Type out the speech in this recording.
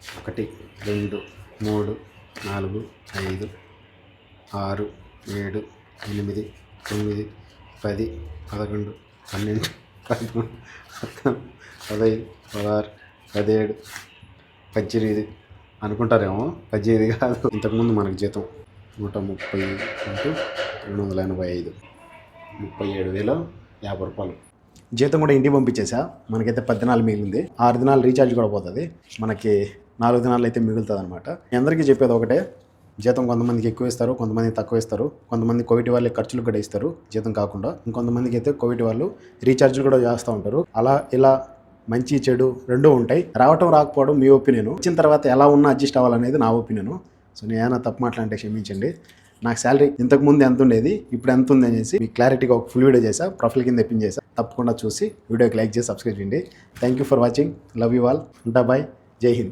1 2 3 4 5 6 7 8 9 10 11 12 13 14 15 16 17 18 అనుకుంటారేమో, 18 కాదు. ఇంతకుముందు మనకు జీతం 130 ఇంటూ 285 37,050 జీతం కూడా ఇంటికి పంపించేసా. మనకైతే 10 దినాలు మిగిలింది. 6 దినాలు రీఛార్జ్ కూడా పోతుంది. మనకి 4 దినాలు అయితే మిగులుతుంది అనమాట. అందరికీ చెప్పేది ఒకటే, జీతం కొంతమందికి ఎక్కువ ఇస్తారు, కొంతమందికి తక్కువ ఇస్తారు. కొంతమంది కోవిడ్ వాళ్ళే ఖర్చులు కూడా ఇస్తారు జీతం కాకుండా. ఇంకొంతమందికి అయితే కోవిడ్ వాళ్ళు రీఛార్జ్లు కూడా చేస్తూ ఉంటారు. అలా ఇలా మంచి చెడు రెండూ ఉంటాయి. రావటం రాకపోవడం మీ ఒపీనియన్. వచ్చిన తర్వాత ఎలా ఉన్నా అడ్జస్ట్ అవ్వాలనేది నా ఒపీనియన్. సో నేను ఏమైనా తప్పు మాట్లాడితే క్షమించండి. నాకు శాలరీ ఇంతకుముందు ఎంత ఉండేది, ఇప్పుడు ఎంత ఉంది అనేసి మీకు క్లారిటీగా ఒక ఫుల్ వీడియో చేసా, ప్రొఫైల్ కింద తెప్పించేసా. తప్పకుండా చూసి వీడియోకి లైక్ చేసి సబ్స్క్రైబ్ చేయండి. Thank you for watching. Love you all. ఉంటా బాయ్. జై హింద్.